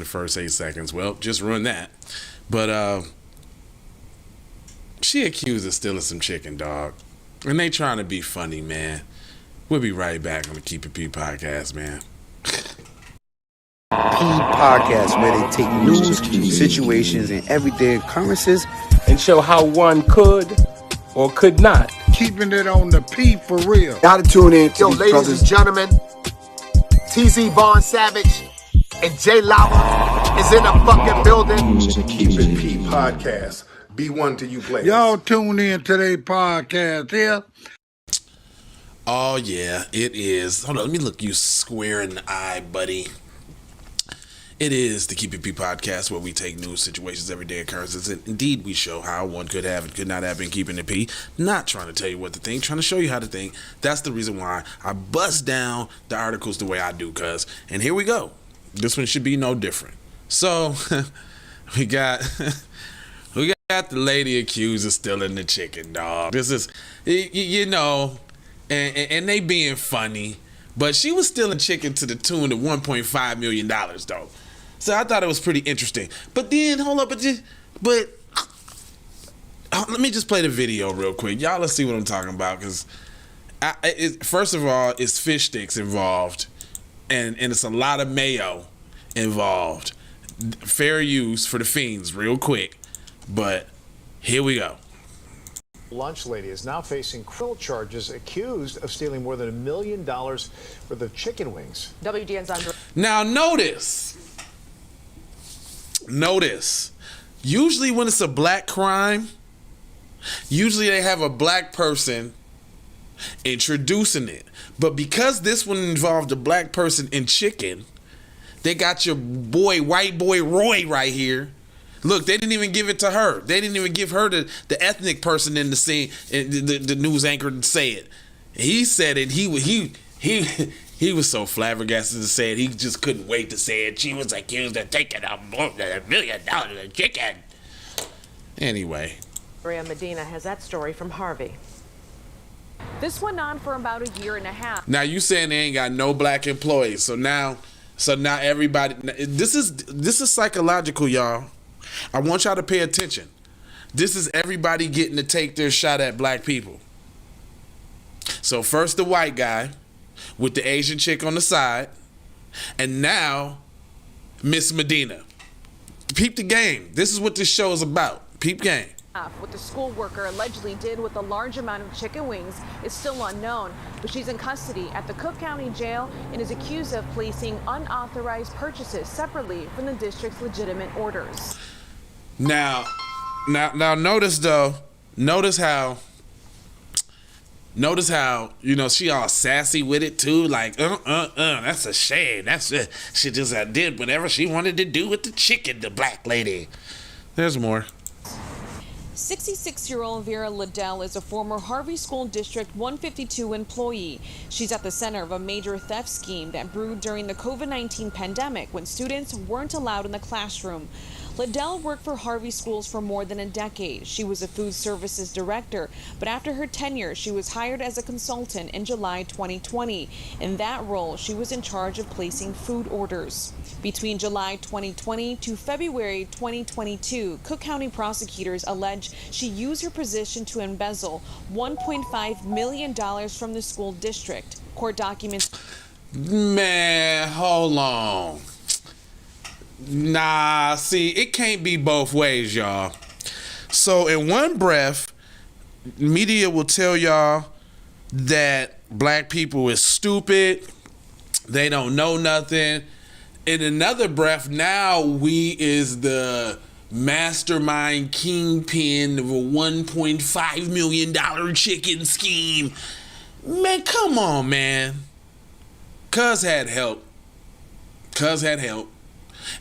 the first 8 seconds. Well, just ruined that. But she accused of stealing some chicken, dog. And they trying to be funny, man. We'll be right back on the Keep It P podcast, man. P podcast, where they take news, situations, and everyday occurrences and show how one could or could not. Keeping it on the P for real. Gotta tune in to Yo, these ladies brothers. and gentlemen, TZ Von Savage and Jay Lauer is in the fucking building. Keep It P podcast. Be one to you players. Y'all tune in to their podcast here. Oh, yeah, it is. Hold on, let me look you square in the eye, buddy. It is the Keep It P podcast, where we take news, situations, everyday occurrences, and indeed we show how one could have and could not have been keeping it P. Not trying to tell you what to think, trying to show you how to think. That's the reason why I bust down the articles the way I do, cuz. And here we go. This one should be no different. So, we got the lady accused of stealing the chicken, dog. This is, you know, and they being funny, but she was stealing chicken to the tune of $1.5 million, though. So I thought it was pretty interesting. But then, hold up, let me just play the video real quick. Y'all, let's see what I'm talking about, because first of all, it's fish sticks involved, and it's a lot of mayo involved. Fair use for the fiends, real quick. But here we go. Lunch lady is now facing criminal charges, accused of stealing more than $1 million worth of chicken wings. WGN's under. Now notice, usually when it's a black crime, usually they have a black person introducing it. But because this one involved a black person in chicken, they got your boy, white boy Roy right here. Look, they didn't even give it to her. They didn't even give her the ethnic person in the scene, the news anchor to say it. He said it. He was so flabbergasted to say it. He just couldn't wait to say it. She was accused of taking more than $1 million of chicken. Anyway. Maria Medina has that story from Harvey. This went on for about a year and a half. Now you saying they ain't got no black employees. So now everybody. This is psychological, y'all. I want y'all to pay attention. This is everybody getting to take their shot at black people. So first the white guy with the Asian chick on the side, and now Miss Medina. Peep the game. This is what this show is about. Peep game. What the school worker allegedly did with a large amount of chicken wings is still unknown, but she's in custody at the Cook County Jail and is accused of placing unauthorized purchases separately from the district's legitimate orders. Now notice though, notice how, you know, she all sassy with it too, like, that's a shame. She just did whatever she wanted to do with the chicken, the black lady. There's more. 66-year-old Vera Liddell is a former Harvey School District 152 employee. She's at the center of a major theft scheme that brewed during the COVID-19 pandemic when students weren't allowed in the classroom. Liddell worked for Harvey Schools for more than a decade. She was a food services director, but after her tenure, she was hired as a consultant in July 2020. In that role, she was in charge of placing food orders. Between July 2020 to February 2022, Cook County prosecutors allege she used her position to embezzle $1.5 million from the school district. Court documents. Man, hold on. Nah, see, it can't be both ways, y'all. So in one breath, media will tell y'all that black people is stupid, they don't know nothing. In another breath, now we is the mastermind kingpin of a $1.5 million chicken scheme. Man, come on, man. Cuz had help.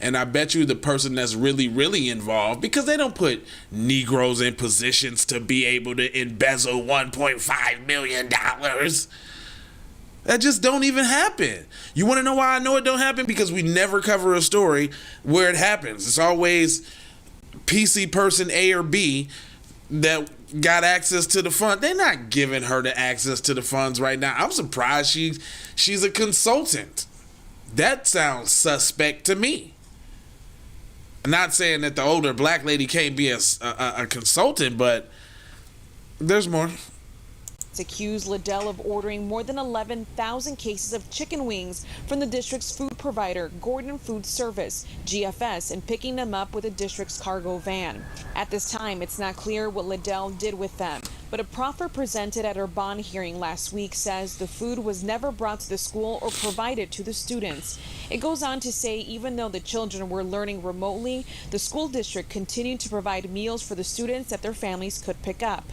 And I bet you the person that's really involved, because they don't put Negroes in positions to be able to embezzle $1.5 million. That just don't even happen. You want to know why I know it don't happen? Because we never cover a story where it happens. It's always PC person A or B that got access to the fund. They're not giving her the access to the funds right now. I'm surprised she's a consultant. That sounds suspect to me. I'm not saying that the older black lady can't be a consultant, but there's more. Accused Liddell of ordering more than 11,000 cases of chicken wings from the district's food provider, Gordon Food Service, GFS, and picking them up with the district's cargo van. At this time, it's not clear what Liddell did with them, but a proffer presented at her bond hearing last week says the food was never brought to the school or provided to the students. It goes on to say even though the children were learning remotely, the school district continued to provide meals for the students that their families could pick up.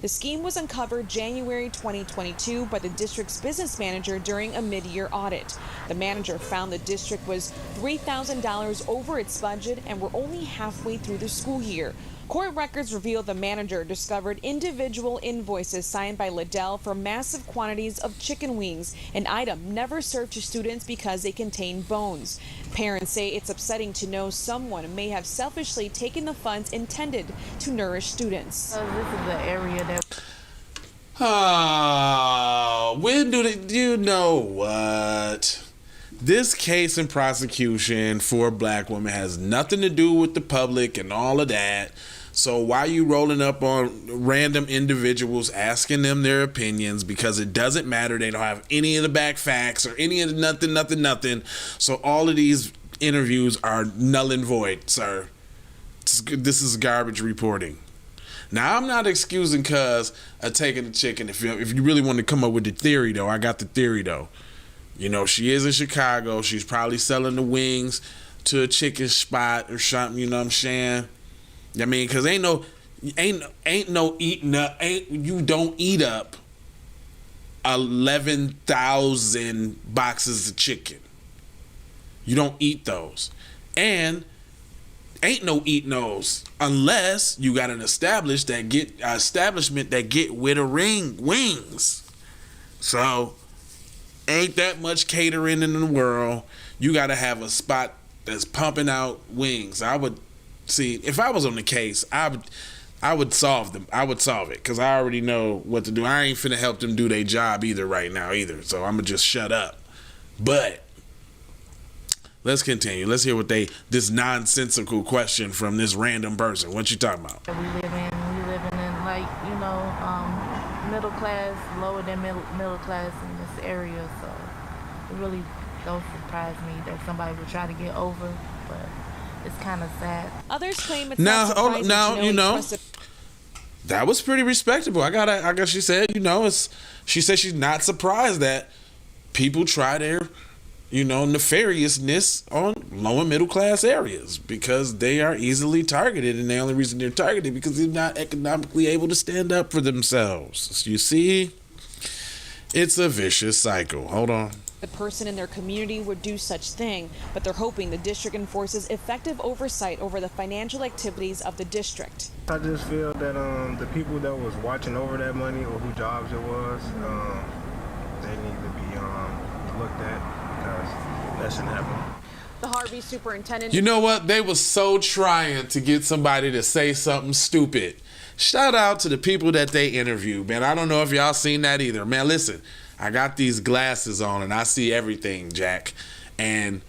The scheme was uncovered January 2022 by the district's business manager during a mid-year audit. The manager found the district was $3,000 over its budget and were only halfway through the school year. Court records reveal the manager discovered individual invoices signed by Liddell for massive quantities of chicken wings, an item never served to students because they contain bones. Parents say it's upsetting to know someone may have selfishly taken the funds intended to nourish students. This is the area that... Oh, when do they, you know what? This case and prosecution for a black woman has nothing to do with the public and all of that. So why are you rolling up on random individuals, asking them their opinions, because it doesn't matter. They don't have any of the back facts or any of the nothing. So all of these interviews are null and void, sir. This is garbage reporting. Now, I'm not excusing cuz of taking the chicken. If you really want to come up with the theory, though, I got the theory, though. You know, she is in Chicago. She's probably selling the wings to a chicken spot or something, you know what I'm saying? I mean, cause you don't eat up 11,000 boxes of chicken. You don't eat those. And ain't no eating those unless you got an establishment that get with a wings. So ain't that much catering in the world. You got to have a spot that's pumping out wings. I would see if I was on the case, I would solve them. I would solve it because I already know what to do. I ain't finna help them do their job either right now either. So I'm gonna just shut up. But let's continue. Let's hear what this nonsensical question from this random person. What you talking about? We living in like, middle class, lower than middle class in this area. So it really don't surprise me that somebody would try to get over, but it's kind of sad. Others claim it's not surprising to know that was pretty respectable. I guess she said, she said she's not surprised that people try their, nefariousness on low and middle class areas because they are easily targeted, and the only reason they're targeted because they're not economically able to stand up for themselves. You see, it's a vicious cycle. Hold on. The person in their community would do such thing, but they're hoping the district enforces effective oversight over the financial activities of the district. I just feel that the people that was watching over that money or whose jobs it was, they need to be looked at because that shouldn't happen. The Harvey superintendent... You know what? They were so trying to get somebody to say something stupid. Shout out to the people that they interviewed, man. I don't know if y'all seen that either. Man, listen. I got these glasses on and I see everything, Jack. And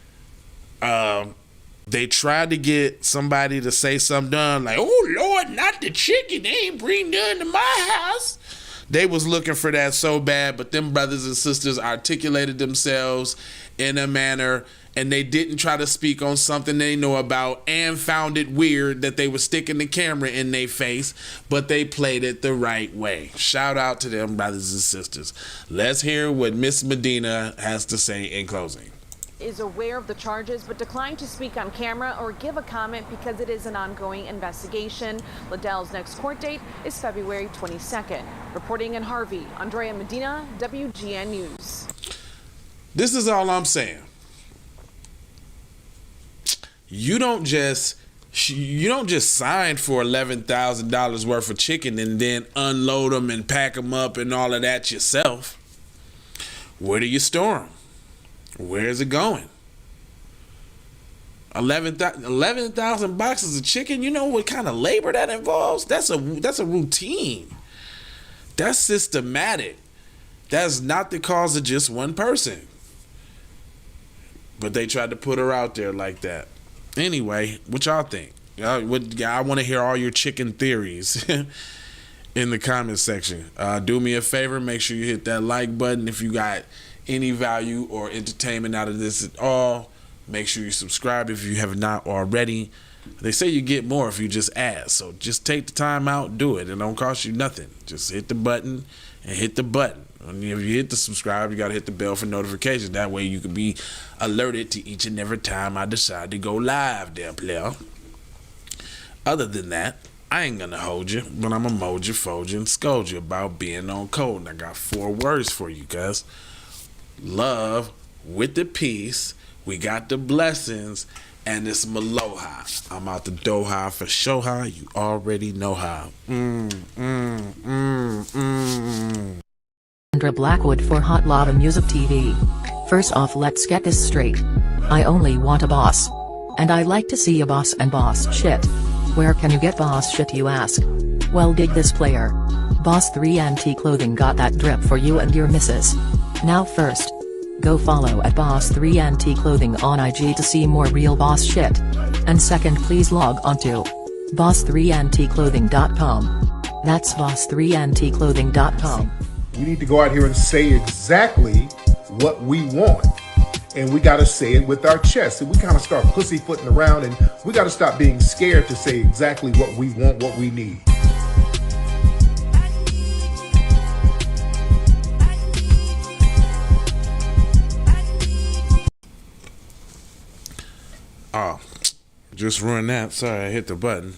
they tried to get somebody to say something dumb like, "Oh Lord, not the chicken. They ain't bring none to my house." They was looking for that so bad, but them brothers and sisters articulated themselves in a manner, and they didn't try to speak on something they know about and found it weird that they were sticking the camera in their face, but they played it the right way. Shout out to them brothers and sisters. Let's hear what Miss Medina has to say in closing. Is aware of the charges but declined to speak on camera or give a comment because it is an ongoing investigation. Liddell's next court date is February 22nd. Reporting in Harvey, Andrea Medina, WGN News. This is all I'm saying. You don't just sign for $11,000 worth of chicken and then unload them and pack them up and all of that yourself. Where do you store them? Where is it going? 11,000 boxes of chicken. You know what kind of labor that involves? That's a routine. That's systematic. That's not the cause of just one person. But they tried to put her out there like that. Anyway, what y'all think? I want to hear all your chicken theories in the comment section. Do me a favor, make sure you hit that like button. If you got any value or entertainment out of this at all, make sure you subscribe if you have not already. They say you get more if you just ask, so just take the time out, do it. It don't cost you nothing. Just hit the button and hit the button. And if you hit the subscribe, you got to hit the bell for notifications. That way you can be alerted to each and every time I decide to go live there, player. Other than that, I ain't gonna hold you, but I'm gonna mold you, fold you, and scold you about being on code. And I got 4 words for you guys. Love with the peace, we got the blessings, and it's Maloha. I'm out the Doha for Shoha. You already know how. Sandra Blackwood for Hot Lava Music TV. First off, let's get this straight. I only want a boss. And I like to see a boss and boss shit. Where can you get boss shit, you ask? Well, dig this, player. Boss 3 Anti Clothing got that drip for you and your missus. Now first, go follow at Boss 3 Anti Clothing on IG to see more real boss shit. And second, please log on to boss3anticlothing.com. That's boss3anticlothing.com. We need to go out here and say exactly what we want. And we got to say it with our chest. And we kind of start pussyfooting around, and we got to stop being scared to say exactly what we want, what we need. Oh, just ruined that. Sorry, I hit the button.